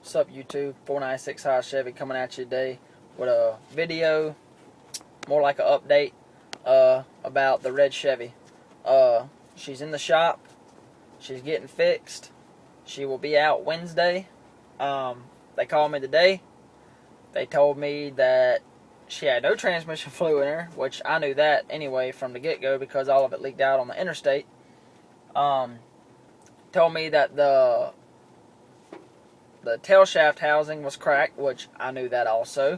What's up, YouTube? 496 High Chevy coming at you today with a video, more like an update about the red Chevy. She's in the shop. She's getting fixed. She will be out Wednesday. They called me today. They told me that she had no transmission fluid in her, which I knew that anyway from the get-go because all of it leaked out on the interstate. Told me that the tail shaft housing was cracked, which I knew that also.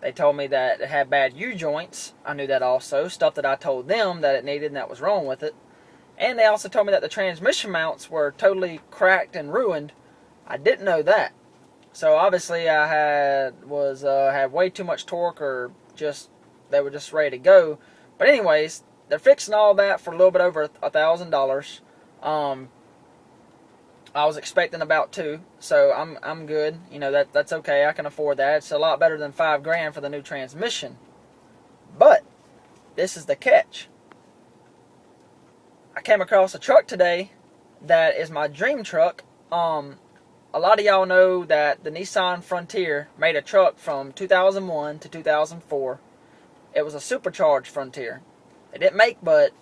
They told me that it had bad U-joints. I knew that also. Stuff that I told them that it needed and that was wrong with it. And they also told me that the transmission mounts were totally cracked and ruined. I didn't know that. So obviously I had way too much torque, or just they were just ready to go. But anyways, they're fixing all that for a little bit over $1,000. I was expecting about $2,000, so I'm good. You know, that's okay. I can afford that. It's a lot better than $5,000 for the new transmission. But this is the catch. I came across a truck today that is my dream truck. A lot of y'all know that the Nissan Frontier made a truck from 2001 to 2004. It was a supercharged Frontier. They didn't make, but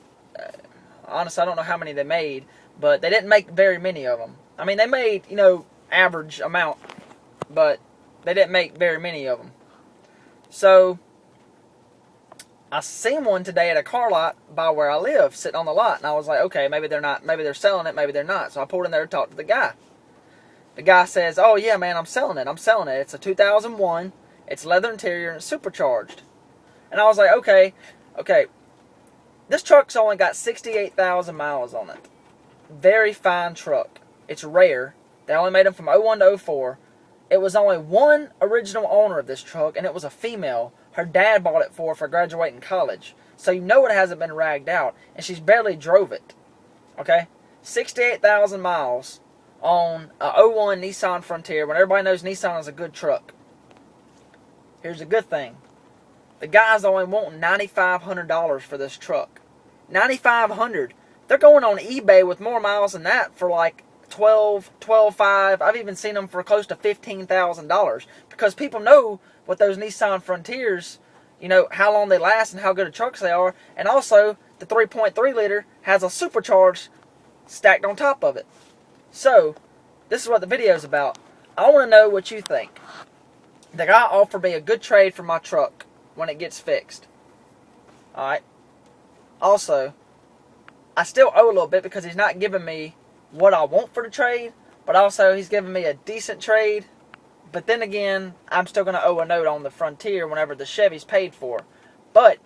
honestly, I don't know how many they made, but they didn't make very many of them. I mean, they made, average amount, but they didn't make very many of them. So I seen one today at a car lot by where I live, sitting on the lot, and I was like, okay, maybe they're not, maybe they're selling it, maybe they're not. So I pulled in there to talk to the guy. The guy says, oh yeah, man, I'm selling it. It's a 2001, it's leather interior, and it's supercharged. And I was like, okay, this truck's only got 68,000 miles on it. Very fine truck. It's rare. They only made them from 01 to 04. It was only one original owner of this truck, and it was a female. Her dad bought it for graduating college. So you know it hasn't been ragged out, and she's barely drove it. Okay? 68,000 miles on a 01 Nissan Frontier, when everybody knows Nissan is a good truck. Here's a good thing. The guy's only wanting $9,500 for this truck. $9,500. They're going on eBay with more miles than that for like $12,500. I've even seen them for close to $15,000 because people know what those Nissan Frontiers, how long they last and how good of trucks they are. And also, the 3.3 liter has a supercharged stacked on top of it. So, this is what the video is about. I want to know what you think. The guy offered me a good trade for my truck when it gets fixed. Alright. Also, I still owe a little bit because he's not giving me what I want for the trade, but also he's giving me a decent trade. But then again, I'm still going to owe a note on the Frontier whenever the Chevy's paid for. But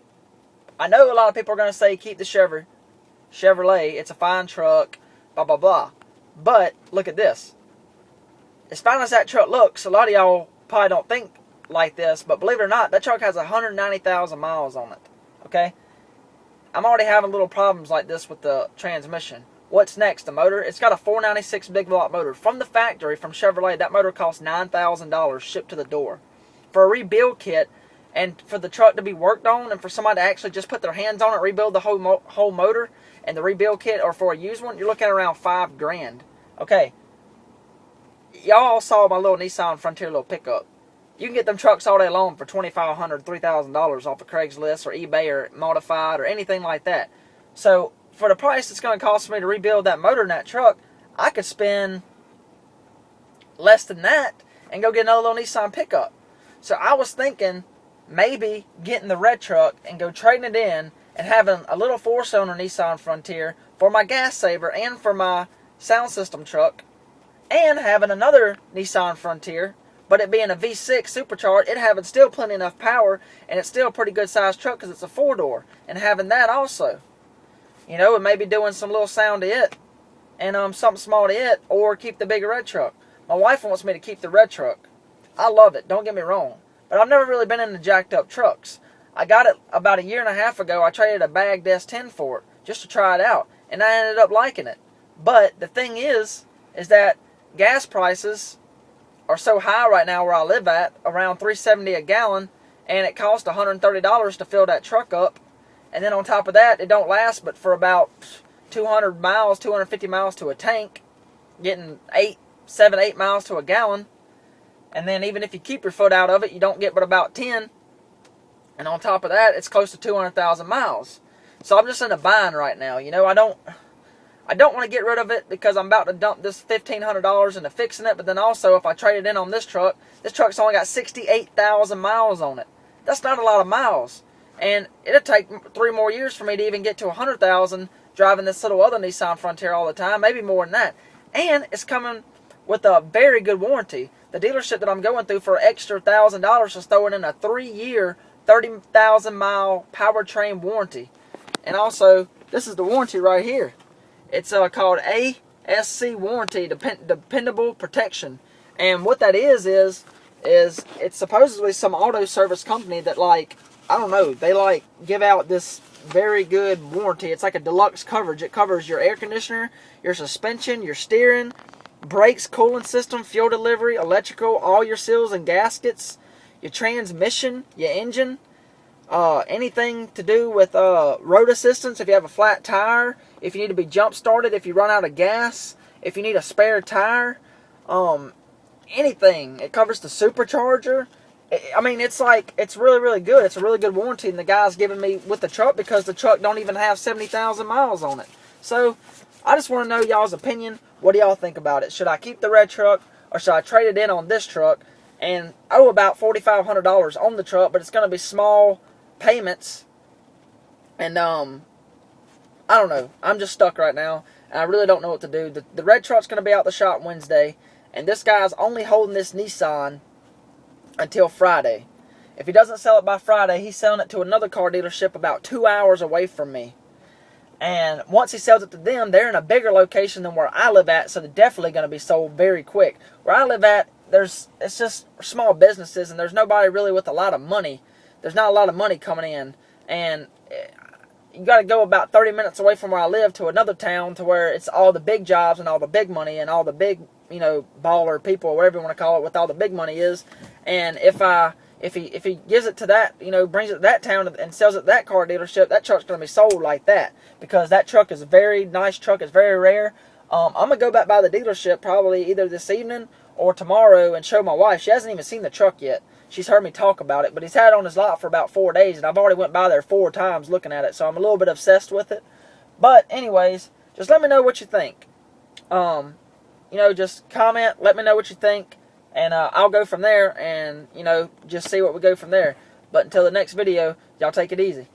I know a lot of people are going to say keep the Chevrolet. It's a fine truck, blah, blah, blah. But look at this. As fine as that truck looks, a lot of y'all probably don't think like this, but believe it or not, that truck has 190,000 miles on it. Okay? I'm already having little problems like this with the transmission. What's next? The motor? It's got a 496 big block motor. From the factory, from Chevrolet, that motor costs $9,000 shipped to the door. For a rebuild kit, and for the truck to be worked on, and for somebody to actually just put their hands on it, rebuild the whole motor, and the rebuild kit, or for a used one, you're looking at around $5,000. Okay. Y'all saw my little Nissan Frontier little pickup. You can get them trucks all day long for $2,500, $3,000 off of Craigslist or eBay or Modified or anything like that. So, for the price it's going to cost me to rebuild that motor in that truck, I could spend less than that and go get another little Nissan pickup. So, I was thinking maybe getting the red truck and go trading it in and having a little 4-cylinder Nissan Frontier for my gas saver and for my sound system truck, and having another Nissan Frontier, but it being a V6 supercharged, it having still plenty enough power, and it's still a pretty good sized truck because it's a 4-door, and having that also. And maybe doing some little sound to it, and something small to it, or keep the bigger red truck. My wife wants me to keep the red truck. I love it, don't get me wrong, but I've never really been into jacked up trucks. I got it about 1.5 years ago. I traded a bagged S10 for it, just to try it out, and I ended up liking it. But the thing is that gas prices are so high right now where I live at, around $3.70 a gallon, and it costs $130 to fill that truck up. And then on top of that, it don't last but for about 200 miles, 250 miles to a tank, getting 8 miles to a gallon. And then even if you keep your foot out of it, you don't get but about 10. And on top of that, it's close to 200,000 miles. So I'm just in a bind right now. You know, I don't want to get rid of it because I'm about to dump this $1,500 into fixing it. But then also, if I trade it in on this truck's only got 68,000 miles on it. That's not a lot of miles. And it'll take 3 more years for me to even get to 100,000 driving this little other Nissan Frontier all the time, maybe more than that. And it's coming with a very good warranty. The dealership that I'm going through for extra $1,000 is throwing in a 3-year, 30,000 mile powertrain warranty. And also, this is the warranty right here. It's called ASC warranty, dependable protection. And what that is it's supposedly some auto service company that, like, I don't know, they like give out this very good warranty. It's like a deluxe coverage. It covers your air conditioner, your suspension, your steering, brakes, cooling system, fuel delivery, electrical, all your seals and gaskets, your transmission, your engine, anything to do with road assistance, if you have a flat tire, if you need to be jump started, if you run out of gas, if you need a spare tire, anything. It covers the supercharger. I mean, it's really, really good. It's a really good warranty, and the guy's giving me with the truck because the truck don't even have 70,000 miles on it. So, I just want to know y'all's opinion. What do y'all think about it? Should I keep the red truck, or should I trade it in on this truck and owe about $4,500 on the truck, but it's going to be small payments? And, I don't know. I'm just stuck right now, and I really don't know what to do. The red truck's going to be out the shop Wednesday, and this guy's only holding this Nissan until Friday. If he doesn't sell it by Friday, he's selling it to another car dealership about 2 hours away from me. And once he sells it to them, they're in a bigger location than where I live at, so they're definitely going to be sold very quick. Where I live at, it's just small businesses, and there's nobody really with a lot of money. There's not a lot of money coming in, and you got to go about 30 minutes away from where I live to another town to where it's all the big jobs and all the big money and all the big, you know, baller people, or whatever you want to call it, with all the big money is. And if he gives it to that, you know, brings it to that town and sells it to that car dealership, that truck's going to be sold like that, because that truck is a very nice truck. It's very rare. I'm going to go back by the dealership probably either this evening or tomorrow and show my wife. She hasn't even seen the truck yet. She's heard me talk about it, but he's had it on his lot for about 4 days, and I've already went by there 4 times looking at it, so I'm a little bit obsessed with it. But anyways, just let me know what you think. You know, just comment, let me know what you think, and I'll go from there and, you know, just see what we go from there. But until the next video, y'all take it easy.